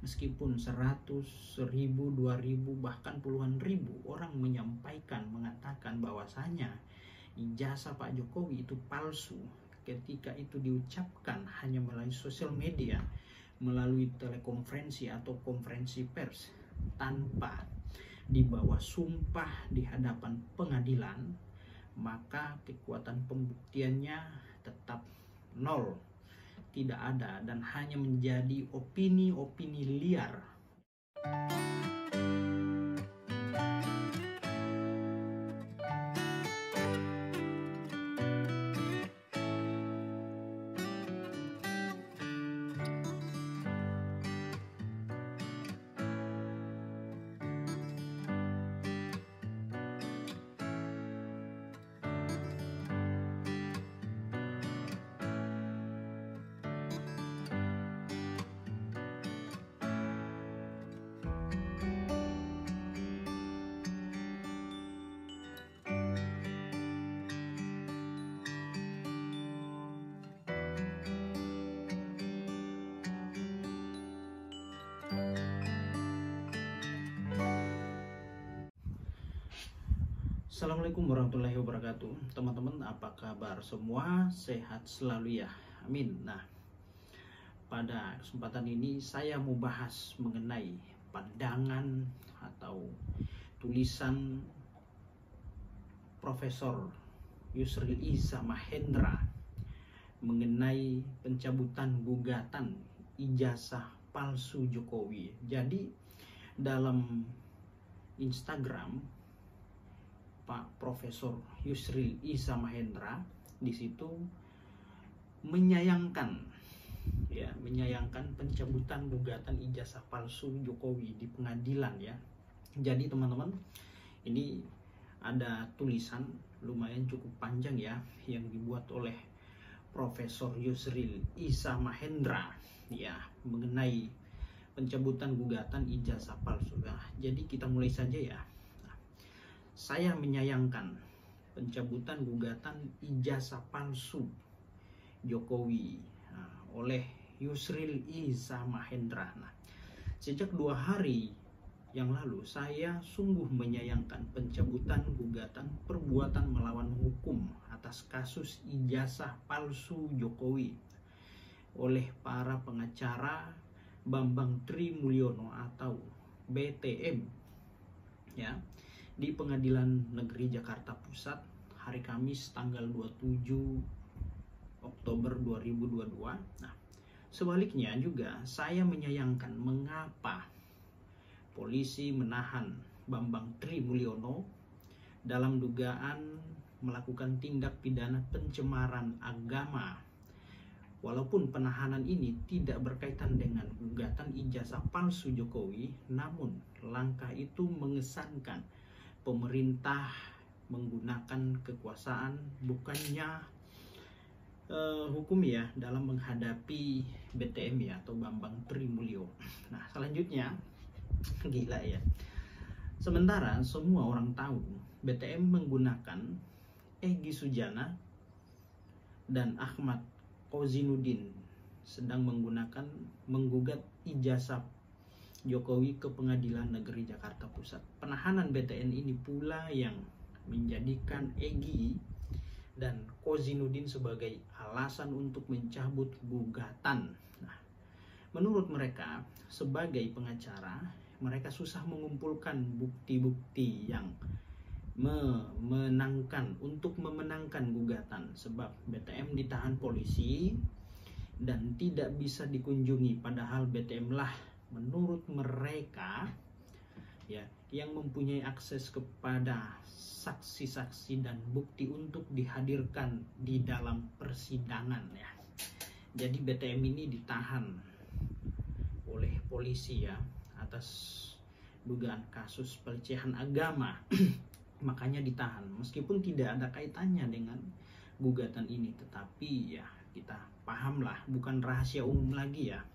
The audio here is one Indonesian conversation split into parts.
Meskipun 100, 1000, 2000, bahkan puluhan ribu orang mengatakan bahwasanya ijazah Pak Jokowi itu palsu, ketika itu diucapkan hanya melalui sosial media, melalui telekonferensi atau konferensi pers, tanpa dibawa sumpah di hadapan pengadilan, maka kekuatan pembuktiannya tetap nol, tidak ada, dan hanya menjadi opini-opini liar. Assalamualaikum warahmatullahi wabarakatuh. Teman-teman, apa kabar semua? Sehat selalu ya, amin. Nah, pada kesempatan ini saya mau bahas mengenai pandangan atau tulisan Profesor Yusril Iza Mahendra mengenai pencabutan gugatan ijazah palsu Jokowi. Jadi dalam Instagram Pak Profesor Yusril Iza Mahendra di situ menyayangkan pencabutan gugatan ijazah palsu Jokowi di pengadilan ya. Jadi teman-teman, ini ada tulisan lumayan cukup panjang ya yang dibuat oleh Profesor Yusril Iza Mahendra ya mengenai pencabutan gugatan ijazah palsu. Nah, jadi kita mulai saja ya. Saya menyayangkan pencabutan gugatan ijazah palsu Jokowi oleh Yusril Iza Mahendra. Nah, sejak 2 hari yang lalu saya sungguh menyayangkan pencabutan gugatan perbuatan melawan hukum atas kasus ijazah palsu Jokowi oleh para pengacara Bambang Trimulyono atau BTM ya, di Pengadilan Negeri Jakarta Pusat hari Kamis tanggal 27 Oktober 2022. Nah, sebaliknya juga saya menyayangkan mengapa polisi menahan Bambang Trimulyono dalam dugaan melakukan tindak pidana pencemaran agama. Walaupun penahanan ini tidak berkaitan dengan gugatan ijazah palsu Jokowi, namun langkah itu mengesankan pemerintah menggunakan kekuasaan bukannya hukum ya dalam menghadapi BTM ya atau Bambang Trimulyo. Nah, selanjutnya gila ya. Sementara semua orang tahu BTM menggunakan Egy Sujana dan Ahmad Kozinudin sedang menggugat ijazah Jokowi ke Pengadilan Negeri Jakarta Pusat. Penahanan BTN ini pula yang menjadikan Egy dan Kozinudin sebagai alasan untuk mencabut gugatan. Nah, menurut mereka sebagai pengacara, mereka susah mengumpulkan bukti-bukti yang memenangkan gugatan sebab BTM ditahan polisi dan tidak bisa dikunjungi, padahal BTM lah menurut mereka ya yang mempunyai akses kepada saksi-saksi dan bukti untuk dihadirkan di dalam persidangan ya. Jadi BTM ini ditahan oleh polisi ya atas dugaan kasus pelecehan agama. Makanya ditahan meskipun tidak ada kaitannya dengan gugatan ini, tetapi ya kita pahamlah bukan rahasia umum lagi ya.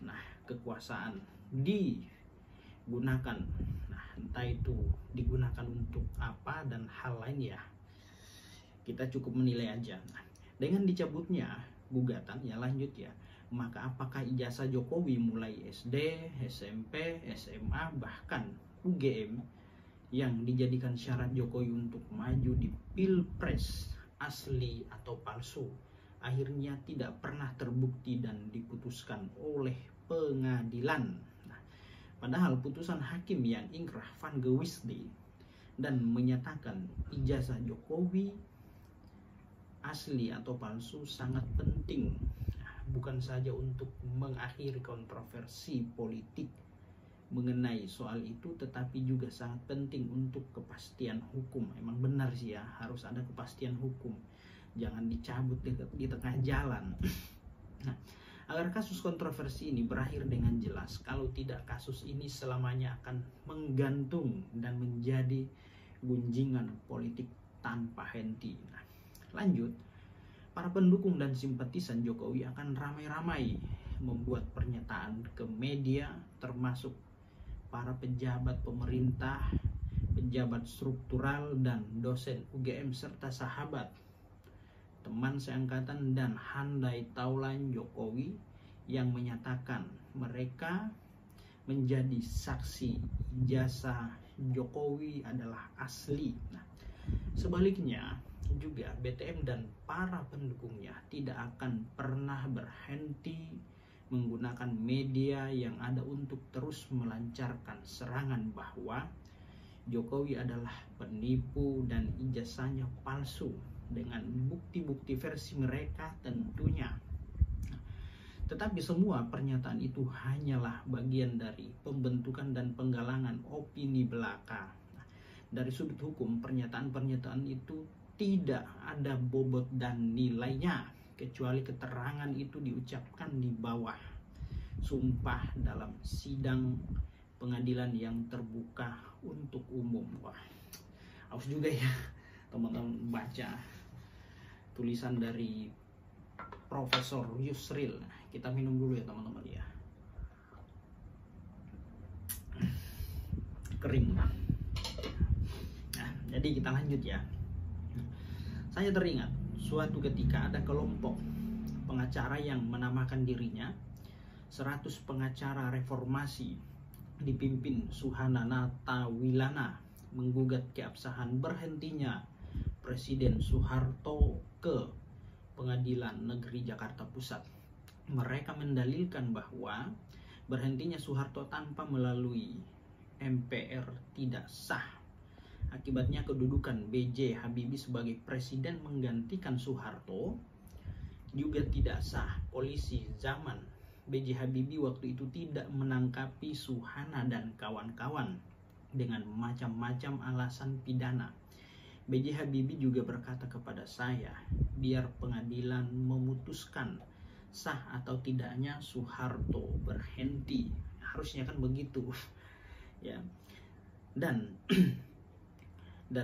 Nah, kekuasaan digunakan, nah entah itu digunakan untuk apa dan hal lain ya kita cukup menilai aja. Nah, dengan dicabutnya gugatan ya lanjut ya, maka apakah ijazah Jokowi mulai SD, SMP, SMA, bahkan UGM yang dijadikan syarat Jokowi untuk maju di Pilpres asli atau palsu akhirnya tidak pernah terbukti dan diputuskan oleh pengadilan. Nah, padahal putusan hakim yang ingkrah van Gewisde dan menyatakan ijazah Jokowi asli atau palsu sangat penting, bukan saja untuk mengakhiri kontroversi politik mengenai soal itu, tetapi juga sangat penting untuk kepastian hukum. Emang benar sih ya, harus ada kepastian hukum, jangan dicabut di tengah jalan. Nah, agar kasus kontroversi ini berakhir dengan jelas, kalau tidak kasus ini selamanya akan menggantung dan menjadi gunjingan politik tanpa henti. Nah, lanjut, para pendukung dan simpatisan Jokowi akan ramai-ramai membuat pernyataan ke media, termasuk para pejabat pemerintah, pejabat struktural, dan dosen UGM serta sahabat, teman seangkatan dan handai taulan Jokowi yang menyatakan mereka menjadi saksi ijazah Jokowi adalah asli. Nah, sebaliknya juga BTM dan para pendukungnya tidak akan pernah berhenti menggunakan media yang ada untuk terus melancarkan serangan bahwa Jokowi adalah penipu dan ijazahnya palsu dengan bukti-bukti versi mereka tentunya. Tetapi semua pernyataan itu hanyalah bagian dari pembentukan dan penggalangan opini belaka. Dari sudut hukum, pernyataan-pernyataan itu tidak ada bobot dan nilainya, kecuali keterangan itu diucapkan di bawah sumpah dalam sidang pengadilan yang terbuka untuk umum. Wah, harus juga ya teman-teman baca tulisan dari Profesor Yusril. Kita minum dulu ya teman-teman ya. Kering. Nah, jadi kita lanjut ya. Saya teringat suatu ketika ada kelompok pengacara yang menamakan dirinya 100 pengacara reformasi dipimpin Suhanana Tawilana menggugat keabsahan berhentinya Presiden Soeharto ke Pengadilan Negeri Jakarta Pusat. Mereka mendalilkan bahwa berhentinya Soeharto tanpa melalui MPR tidak sah. Akibatnya kedudukan B.J. Habibie sebagai presiden menggantikan Soeharto juga tidak sah. Polisi zaman B.J. Habibie waktu itu tidak menangkapi Suhana dan kawan-kawan dengan macam-macam alasan pidana. B.J. Habibie juga berkata kepada saya, biar pengadilan memutuskan sah atau tidaknya Soeharto berhenti. Harusnya kan begitu. Ya. Dan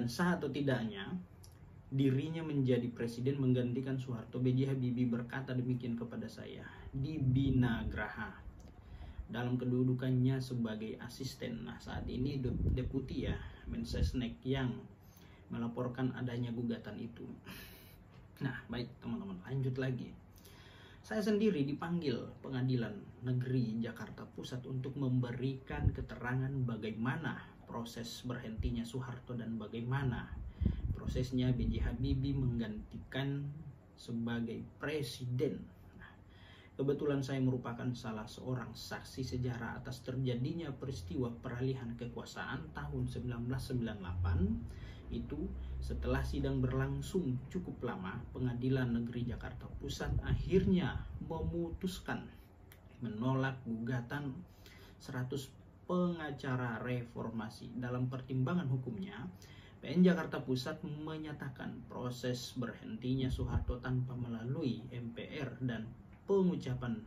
sah atau tidaknya dirinya menjadi presiden menggantikan Soeharto. B.J. Habibie berkata demikian kepada saya di Binagraha dalam kedudukannya sebagai asisten. Nah, saat ini deputi ya Mensesnek yang melaporkan adanya gugatan itu. Nah, baik teman-teman, lanjut lagi. Saya sendiri dipanggil Pengadilan Negeri Jakarta Pusat untuk memberikan keterangan bagaimana proses berhentinya Soeharto dan bagaimana prosesnya B.J. Habibie menggantikan sebagai presiden. Nah, kebetulan saya merupakan salah seorang saksi sejarah atas terjadinya peristiwa peralihan kekuasaan tahun 1998. Itu setelah sidang berlangsung cukup lama, Pengadilan Negeri Jakarta Pusat akhirnya memutuskan menolak gugatan 100 pengacara reformasi. Dalam pertimbangan hukumnya, PN Jakarta Pusat menyatakan proses berhentinya Soeharto tanpa melalui MPR dan pengucapan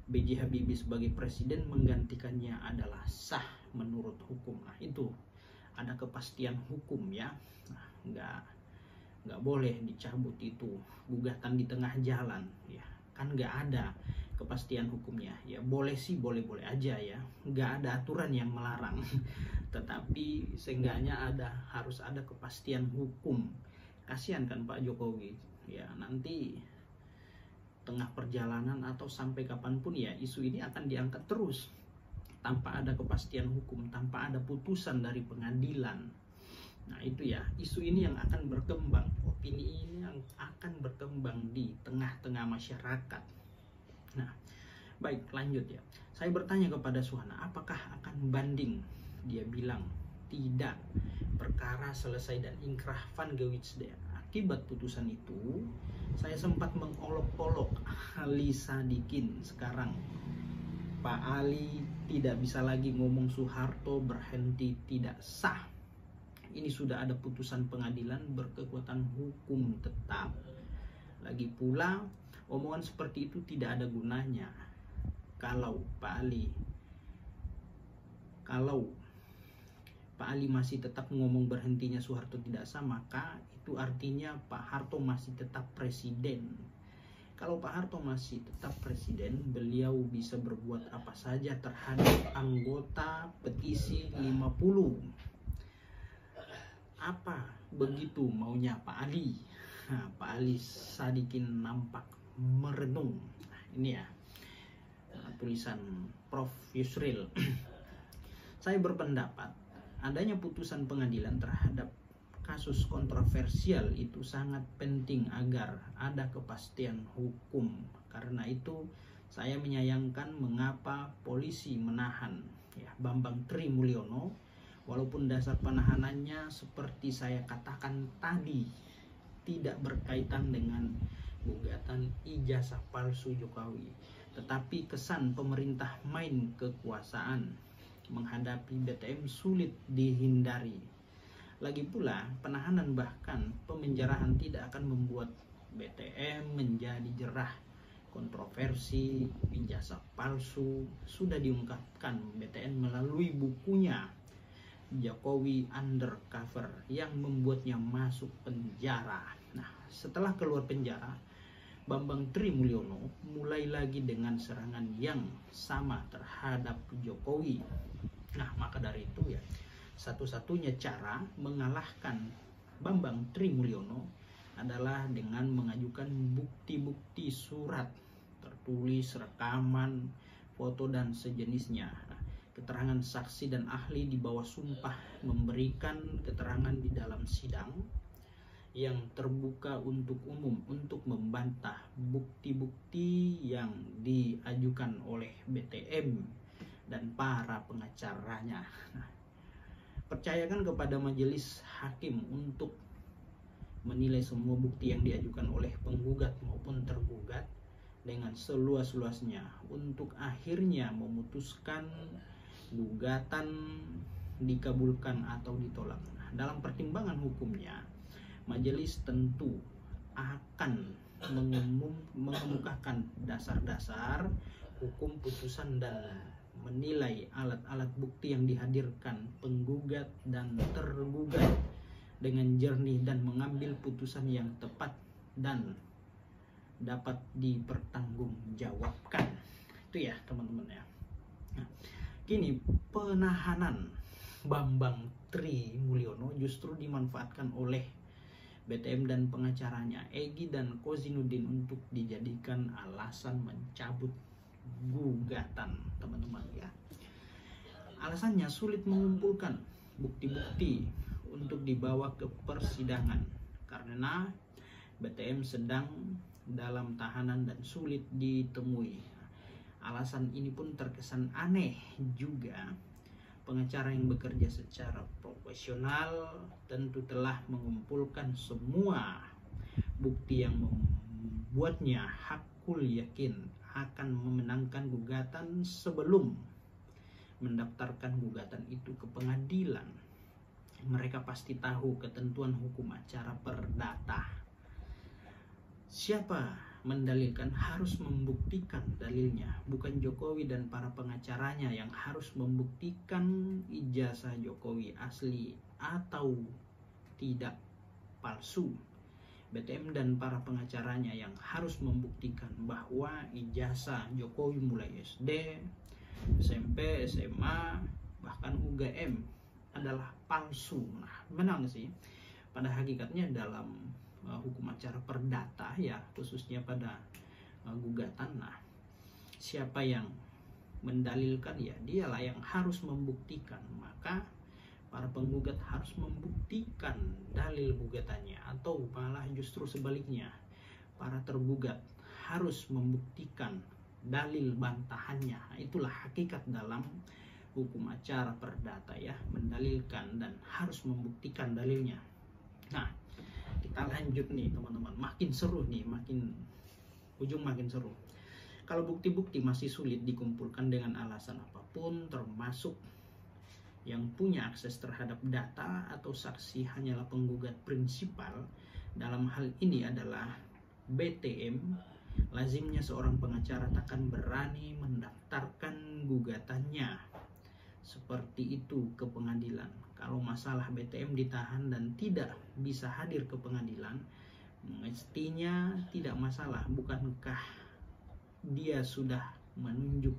B.J. Habibie sebagai presiden menggantikannya adalah sah menurut hukum. Nah, itu ada kepastian hukum ya. Nah, nggak boleh dicabut itu gugatan di tengah jalan ya, kan nggak ada kepastian hukumnya ya. Boleh sih boleh aja ya, nggak ada aturan yang melarang tetapi seenggaknya harus ada kepastian hukum. Kasihan kan Pak Jokowi ya, nanti tengah perjalanan atau sampai kapanpun ya isu ini akan diangkat terus tanpa ada kepastian hukum, tanpa ada putusan dari pengadilan. Nah itu ya, isu ini yang akan berkembang, opini ini yang akan berkembang di tengah-tengah masyarakat. Nah baik, lanjut ya. Saya bertanya kepada Suhana, apakah akan banding? Dia bilang tidak, perkara selesai dan ingkrah Van Gewitsde. Akibat putusan itu, saya sempat mengolok-olok Ali Sadikin. Sekarang Pak Ali tidak bisa lagi ngomong Soeharto berhenti tidak sah. Ini sudah ada putusan pengadilan berkekuatan hukum tetap. Lagi pula, omongan seperti itu tidak ada gunanya. Kalau Pak Ali masih tetap ngomong berhentinya Soeharto tidak sah, maka itu artinya Pak Harto masih tetap presiden. Kalau Pak Harto masih tetap presiden, beliau bisa berbuat apa saja terhadap anggota petisi 50. Apa begitu maunya Pak Ali? Nah, Pak Ali Sadikin nampak merenung. Nah, ini ya tulisan Prof. Yusril. Saya berpendapat adanya putusan pengadilan terhadap kasus kontroversial itu sangat penting agar ada kepastian hukum. Karena itu saya menyayangkan mengapa polisi menahan Bambang Trimulyono, walaupun dasar penahanannya seperti saya katakan tadi tidak berkaitan dengan gugatan ijazah palsu Jokowi, tetapi kesan pemerintah main kekuasaan menghadapi BTM sulit dihindari. Lagi pula, penahanan bahkan pemenjaraan tidak akan membuat BTM menjadi jerah. Kontroversi ijazah palsu sudah diungkapkan BTN melalui bukunya Jokowi Undercover yang membuatnya masuk penjara. Nah, setelah keluar penjara, Bambang Trimulyono mulai lagi dengan serangan yang sama terhadap Jokowi. Nah, maka dari itu ya, satu-satunya cara mengalahkan Bambang Trimulyono adalah dengan mengajukan bukti-bukti surat, tertulis, rekaman, foto dan sejenisnya. Keterangan saksi dan ahli di bawah sumpah memberikan keterangan di dalam sidang yang terbuka untuk umum untuk membantah bukti-bukti yang diajukan oleh BTM dan para pengacaranya. Nah, percayakan kepada majelis hakim untuk menilai semua bukti yang diajukan oleh penggugat maupun tergugat dengan seluas-luasnya untuk akhirnya memutuskan gugatan dikabulkan atau ditolak. Nah, dalam pertimbangan hukumnya, majelis tentu akan mengemukakan dasar-dasar hukum putusan dan menilai alat-alat bukti yang dihadirkan penggugat dan tergugat dengan jernih dan mengambil putusan yang tepat dan dapat dipertanggungjawabkan. Itu ya teman-teman ya. Nah, kini penahanan Bambang Trimulyono justru dimanfaatkan oleh BTM dan pengacaranya Egy dan Kozinudin untuk dijadikan alasan mencabut gugatan, teman-teman ya. Alasannya sulit mengumpulkan bukti-bukti untuk dibawa ke persidangan karena BTM sedang dalam tahanan dan sulit ditemui. Alasan ini pun terkesan aneh juga. Pengacara yang bekerja secara profesional tentu telah mengumpulkan semua bukti yang membuatnya hakul yakin akan memenangkan gugatan sebelum mendaftarkan gugatan itu ke pengadilan. Mereka pasti tahu ketentuan hukum acara perdata. Siapa mendalilkan harus membuktikan dalilnya, bukan Jokowi dan para pengacaranya yang harus membuktikan ijazah Jokowi asli atau tidak palsu. BTM dan para pengacaranya yang harus membuktikan bahwa ijazah Jokowi mulai SD, SMP, SMA, bahkan UGM adalah palsu. Nah, memang sih pada hakikatnya dalam hukum acara perdata ya, khususnya pada gugatan. Nah, siapa yang mendalilkan, ya dialah yang harus membuktikan. Maka para penggugat harus membuktikan dalil gugatannya, atau malah justru sebaliknya, para tergugat harus membuktikan dalil bantahannya. Itulah hakikat dalam hukum acara perdata ya, mendalilkan dan harus membuktikan dalilnya. Nah, kita lanjut nih teman-teman, makin seru nih, makin ujung makin seru. Kalau bukti-bukti masih sulit dikumpulkan dengan alasan apapun, termasuk yang punya akses terhadap data atau saksi hanyalah penggugat prinsipal, dalam hal ini adalah BTM, lazimnya seorang pengacara takkan berani mendaftarkan gugatannya seperti itu ke pengadilan. Kalau masalah BTM ditahan dan tidak bisa hadir ke pengadilan, mestinya tidak masalah. Bukankah dia sudah menunjuk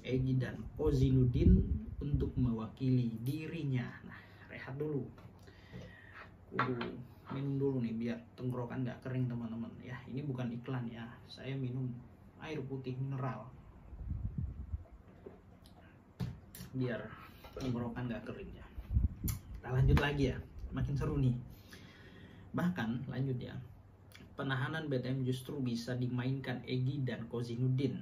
Egy dan Kozinudin untuk mewakili dirinya? Nah, rehat dulu. Minum dulu nih biar tenggorokan nggak kering teman-teman ya. Ini bukan iklan ya, saya minum air putih mineral biar tenggorokan nggak kering ya. Kita lanjut lagi ya, makin seru nih. Bahkan lanjut ya, penahanan BTM justru bisa dimainkan Egy dan Kozinudin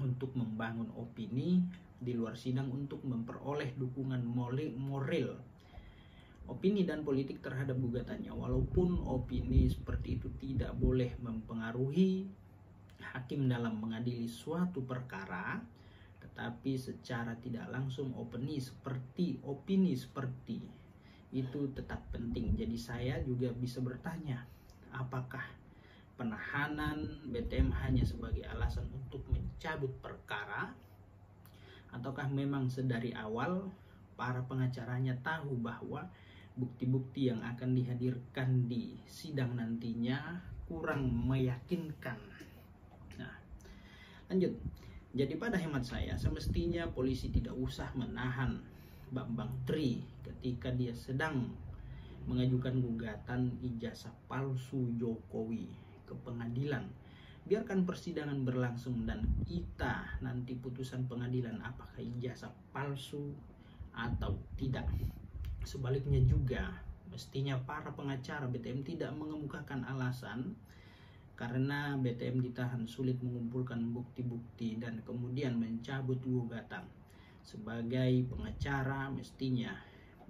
untuk membangun opini di luar sidang untuk memperoleh dukungan moral, opini dan politik terhadap gugatannya. Walaupun opini seperti itu tidak boleh mempengaruhi hakim dalam mengadili suatu perkara, tetapi secara tidak langsung opini seperti itu tetap penting. Jadi saya juga bisa bertanya, apakah penahanan BTM hanya sebagai alasan untuk mencabut perkara, ataukah memang sedari awal para pengacaranya tahu bahwa bukti-bukti yang akan dihadirkan di sidang nantinya kurang meyakinkan. Nah, lanjut. Jadi pada hemat saya, semestinya polisi tidak usah menahan Bambang Tri ketika dia sedang mengajukan gugatan ijazah palsu Jokowi ke pengadilan. Biarkan persidangan berlangsung dan kita nanti putusan pengadilan apakah ijazah palsu atau tidak. Sebaliknya juga, mestinya para pengacara BTM tidak mengemukakan alasan karena BTM ditahan sulit mengumpulkan bukti-bukti dan kemudian mencabut gugatan. Sebagai pengacara, mestinya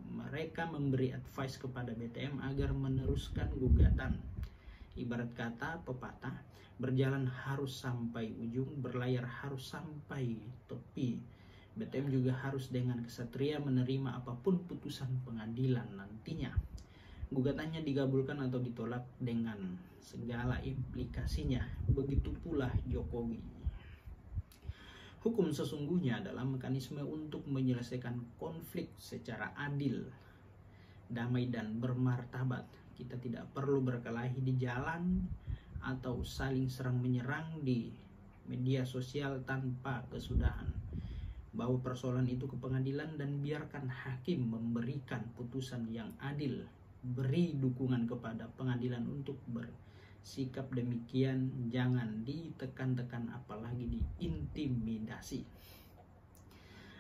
mereka memberi advice kepada BTM agar meneruskan gugatan. Ibarat kata pepatah, berjalan harus sampai ujung, berlayar harus sampai tepi. BTM juga harus dengan kesatria menerima apapun putusan pengadilan nantinya. Gugatannya digabulkan atau ditolak dengan segala implikasinya. Begitu pula Jokowi. Hukum sesungguhnya adalah mekanisme untuk menyelesaikan konflik secara adil, damai dan bermartabat. Kita tidak perlu berkelahi di jalan atau saling serang menyerang di media sosial tanpa kesudahan. Bawa persoalan itu ke pengadilan dan biarkan hakim memberikan putusan yang adil. Beri dukungan kepada pengadilan untuk bersikap demikian, jangan ditekan-tekan apalagi diintimidasi.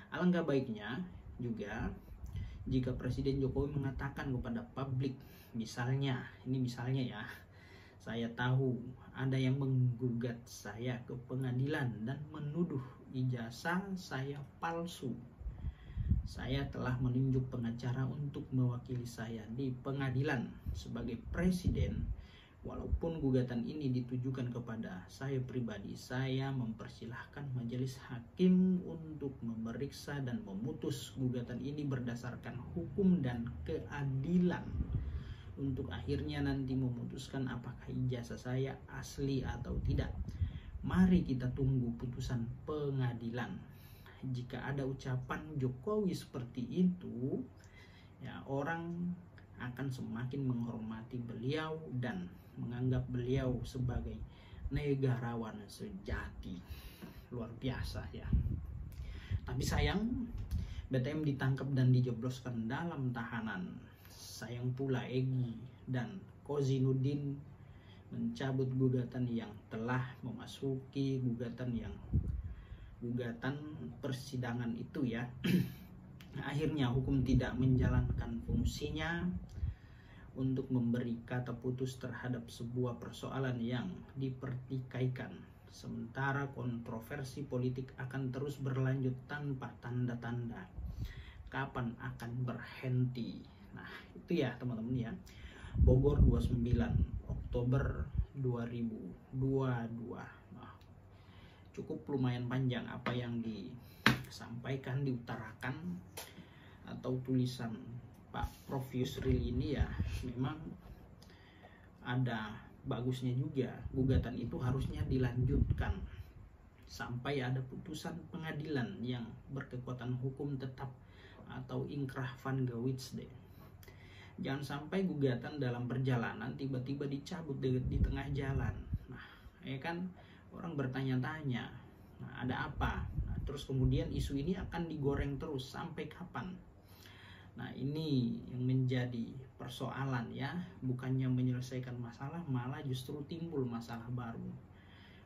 Alangkah baiknya juga jika Presiden Jokowi mengatakan kepada publik, misalnya, ini misalnya ya, saya tahu ada yang menggugat saya ke pengadilan dan menuduh ijazah saya palsu. Saya telah menunjuk pengacara untuk mewakili saya di pengadilan. Sebagai presiden, walaupun gugatan ini ditujukan kepada saya pribadi, saya mempersilahkan majelis hakim untuk memeriksa dan memutus gugatan ini berdasarkan hukum dan keadilan, untuk akhirnya nanti memutuskan apakah ijazah saya asli atau tidak. Mari kita tunggu putusan pengadilan. Jika ada ucapan Jokowi seperti itu, ya orang akan semakin menghormati beliau dan menganggap beliau sebagai negarawan sejati. Luar biasa ya. Tapi sayang, BTM ditangkap dan dijebloskan dalam tahanan. Sayang pula Egy dan Kozinudin mencabut gugatan yang telah memasuki gugatan persidangan itu ya. Akhirnya hukum tidak menjalankan fungsinya untuk memberi kata putus terhadap sebuah persoalan yang dipertikaikan, sementara kontroversi politik akan terus berlanjut tanpa tanda-tanda kapan akan berhenti. Nah itu ya teman-teman ya, Bogor 29 Oktober 2022. Nah, cukup lumayan panjang apa yang disampaikan, diutarakan, atau tulisan Pak Prof Yusril ini ya. Memang ada bagusnya juga, gugatan itu harusnya dilanjutkan sampai ada putusan pengadilan yang berkekuatan hukum tetap atau inkrah van Gewitsde. Jangan sampai gugatan dalam perjalanan tiba-tiba dicabut di tengah jalan. Nah, ya kan, orang bertanya-tanya, nah, ada apa? Nah, terus kemudian isu ini akan digoreng terus sampai kapan? Nah, ini yang menjadi persoalan ya, bukannya menyelesaikan masalah, malah justru timbul masalah baru.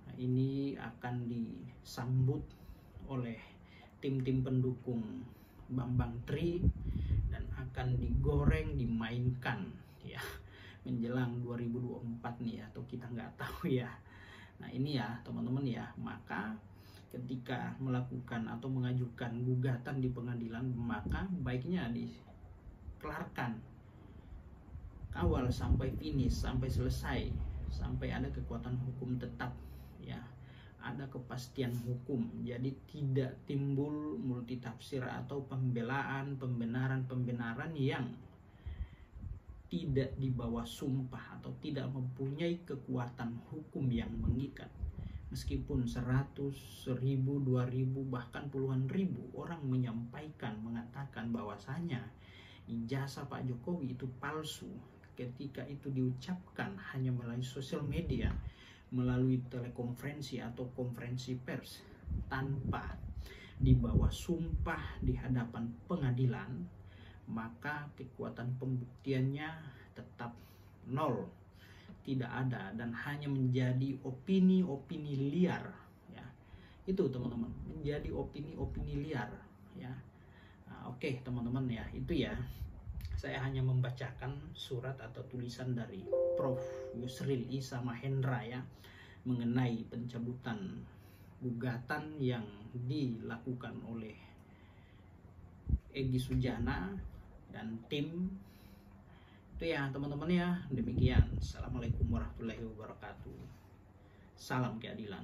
Nah, ini akan disambut oleh tim-tim pendukung Bambang Tri dan akan digoreng, dimainkan ya menjelang 2024 nih, atau kita nggak tahu ya. Nah ini ya teman-teman ya, maka ketika melakukan atau mengajukan gugatan di pengadilan, maka baiknya dikelarkan, kawal sampai finish, sampai selesai, sampai ada kekuatan hukum tetap ya, ada kepastian hukum. Jadi tidak timbul multitafsir atau pembenaran yang tidak di bawah sumpah atau tidak mempunyai kekuatan hukum yang mengikat. Meskipun 100, 1000, 2000, bahkan puluhan ribu orang mengatakan bahwasanya ijazah Pak Jokowi itu palsu, ketika itu diucapkan hanya melalui sosial media, melalui telekonferensi atau konferensi pers, tanpa di bawah sumpah di hadapan pengadilan, maka kekuatan pembuktiannya tetap nol, tidak ada, dan hanya menjadi opini-opini liar ya. Itu teman-teman, menjadi opini-opini liar ya. Nah, oke teman-teman ya, itu ya. Saya hanya membacakan surat atau tulisan dari Prof Yusril Isa Mahendra ya, mengenai pencabutan gugatan yang dilakukan oleh Egy Sujana dan tim. Itu ya teman-teman ya, demikian. Assalamualaikum warahmatullahi wabarakatuh. Salam keadilan.